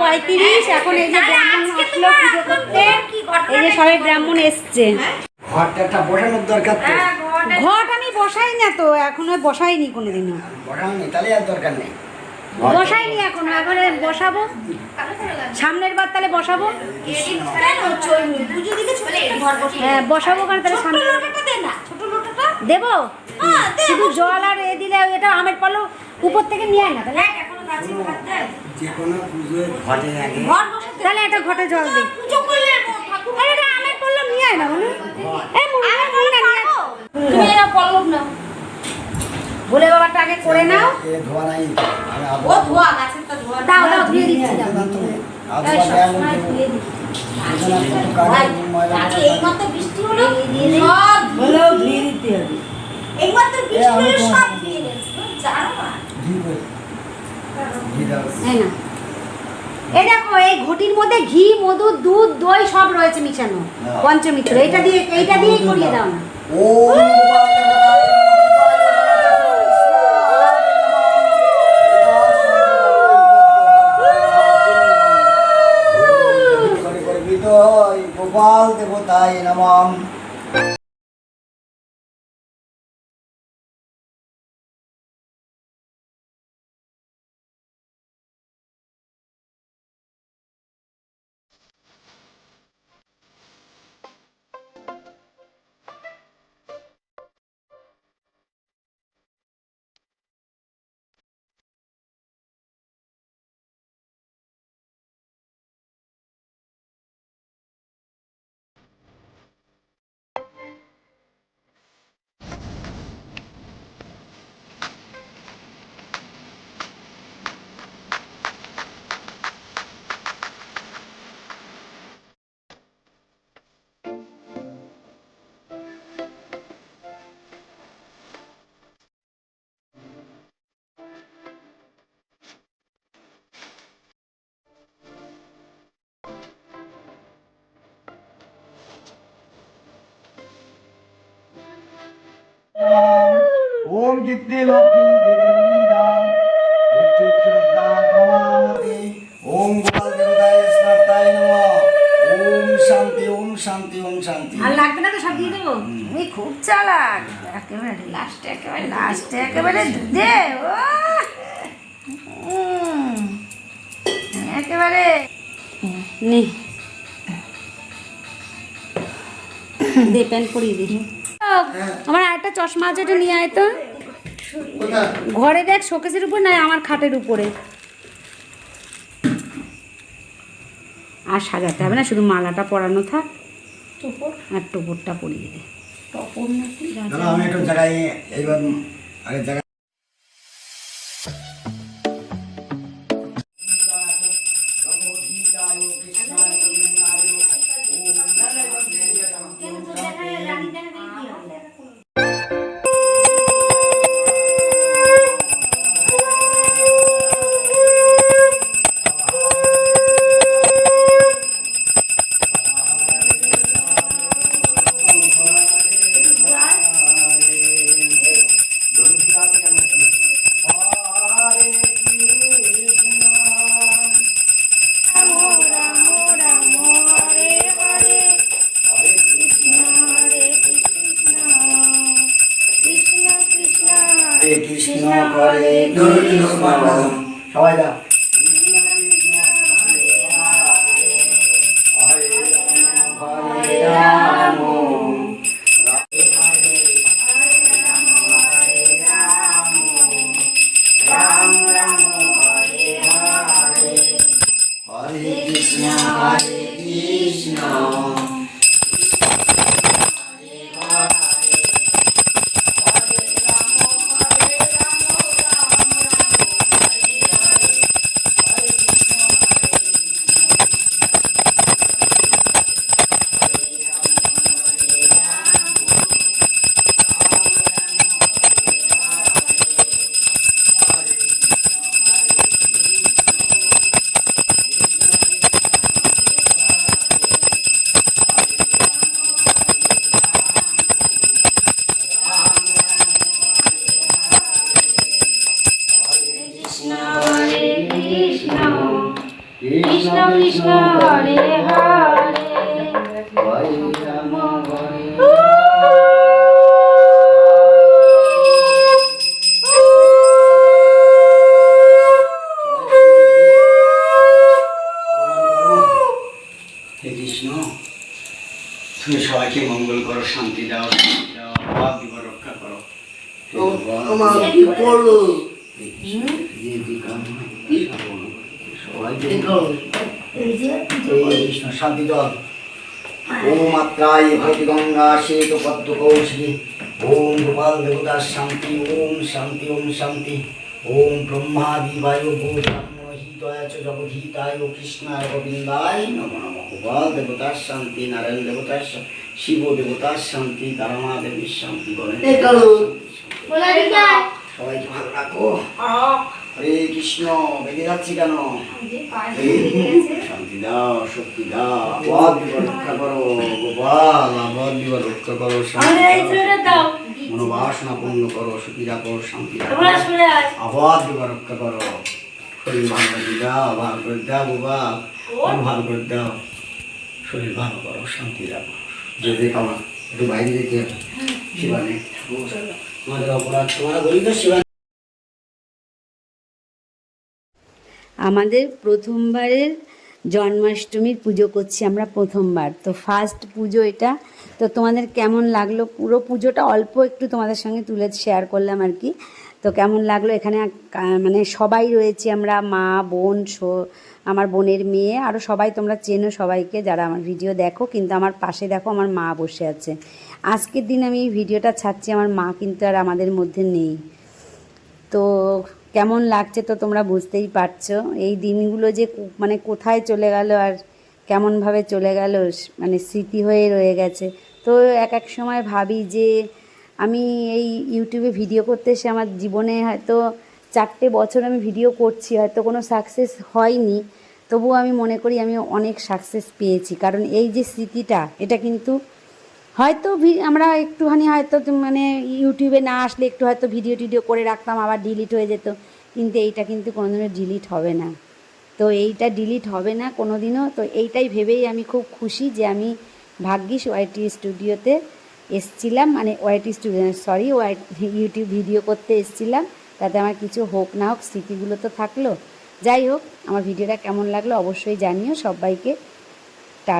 9:35। এখন এই যে ব্রাহ্মণ আসলো পুজো করতে, এই যে সবাই ব্রাহ্মণ এসছে। ঘরটা বসানোর দরকার তো। ঘট আমি বসাই না তো, এখনো বসাইনি কোনোদিনও। বসানো তাহলে আর দরকার নেই, বসাইনি এখনো, এবারে বসাবো সামনের বার, তাহলে বসাবো। হ্যাঁ বসাবো, কারণ তাহলে সামনে দেবো। শুধু জল আর এ দিলে এটা আমের পালো উপর থেকে নিয়ে আয় না, তাহলে যে কোনো পুজোয় ঘটে আগে তাহলে একটা ঘটে জল দিই। আরে এটা আমের পালো নিয়ে আয় না, বলো বলে বাবাটা আগে করে নাও। ধোয়া নাই, দাও দাও ধুয়ে দিচ্ছি, দাও। এই দেখো এই ঘটির মধ্যে ঘি, মধু, দুধ, দই সব রয়েছে মিশানো, পঞ্চমিত্র। এইটা দিয়ে করিয়ে দাও না। গোপাল দেবতায় নমঃ। ओम जितने ओम गोपाल देवताय स्नाताय नमः। ओम शांति ओम शांति ओम शांति। আর লাগবে না তো, সব দিয়ে দেবো। তুমি খুব চালাক, একেবারে লাস্টে একেবারে দে একেবারে নে দে, প্যান্ট পরিয়ে দিই। আমার আরেকটা চশমা আছে, এটা নিয়ে আয় তো। ঘরে দেখ, শোকেসের উপর না, আমার খাটের উপরে। আর সাজাতে হবে না, শুধু মালাটা পরানো থাক আর টোপরটা পরিয়ে দে। আমি একটু জায়গায় এইবার আগে জায়গা কৃষ্ণ করে সবাই দাও। হরে কৃষ্ণ হে কৃষ্ণ, তুমি সবাইকে মঙ্গল করো, শান্তি দাও, শান্তি দাও, আবার দিব রক্ষা করো। কৃষ্ণ শান্তি দল। ওম আত্রায় ভরতি গঙ্গা শ্বেত পদ্ম কৌশলী। ওম গোপাল দেবতার শান্তি। ওম শান্তি, ওম শান্তি। ওম ব্রহ্মাদি বায়ু হিতায় চ জগদ্ধিতায় কৃষ্ণায় গোবিন্দায় নমো নমঃ। গোপাল দেবতার শান্তি, নারায়ণ দেবতার শিব দেবতার শান্তি, তারা দেবীর শান্তি বলেন। সবাইকে ভালো রাখো। হরে কৃষ্ণ। বেঁধে যাচ্ছি কেন? শান্তি দাও, শক্তি দাও, আবাদ দিব রক্ষা করো গোপাল, আবাদ দিব রক্ষা করো, মনোবাসনা পূর্ণ করো, সুখী রাখো, শান্তি রাখো, আবাদ দিব রক্ষা করো। শরীর ভালো করে দাও, ভালো করে দাও গোপাল, ভালো করে দাও, শরীর ভালো করো, শান্তি রাখো। যে দেখো আমার একটু বাইরে যেতে শিবানে তোমাদের অপরাধ, তোমার বলি তো শিবানে। আমাদের প্রথমবারের জন্মাষ্টমীর পুজো করছি আমরা, প্রথমবার তো, ফার্স্ট পুজো এটা। তো তোমাদের কেমন লাগলো পুরো পুজোটা? অল্প একটু তোমাদের সঙ্গে তুলে শেয়ার করলাম আর কি। তো কেমন লাগলো? এখানে মানে সবাই রয়েছি আমরা, মা, বোন, আমার বোনের মেয়ে, আরও সবাই তোমরা চেনো সবাইকে যারা আমার ভিডিও দেখো। কিন্তু আমার পাশে দেখো আমার মা বসে আছে। আজকের দিন আমি এই ভিডিওটা ছাড়ছি, আমার মা কিন্তু আর আমাদের মধ্যে নেই। তো কেমন লাগছে তো তোমরা বুঝতেই পারছো। এই দিনগুলো যে মানে কোথায় চলে গেল আর কেমনভাবে চলে গেল, মানে স্মৃতি হয়ে রয়ে গেছে। তো এক এক সময় ভাবি যে আমি এই ইউটিউবে ভিডিও করতে এসে আমার জীবনে হয়তো 4টে বছর আমি ভিডিও করছি, হয়তো কোনো সাকসেস হয়নি, তবুও আমি মনে করি আমি অনেক সাকসেস পেয়েছি। কারণ এই যে স্মৃতিটা, এটা কিন্তু হয়তো আমরা একটুখানি হয়তো মানে ইউটিউবে না আসলে একটু হয়তো ভিডিও টিডিও করে রাখতাম, আবার ডিলিট হয়ে যেত, কিন্তু এইটা কিন্তু কোনোদিনও ডিলিট হবে না। তো এইটা ডিলিট হবে না কোনো দিনও। তো এইটাই ভেবেই আমি খুব খুশি যে আমি ভাগ্যিস ওয়াইটি স্টুডিওতে এসছিলাম, মানে YT studio sorry YouTube video করতে এসছিলাম, তাতে আমার কিছু হোক না হোক স্মৃতিগুলো তো থাকলো। যাই হোক, আমার ভিডিওটা কেমন লাগলো অবশ্যই জানিও। সবাইকে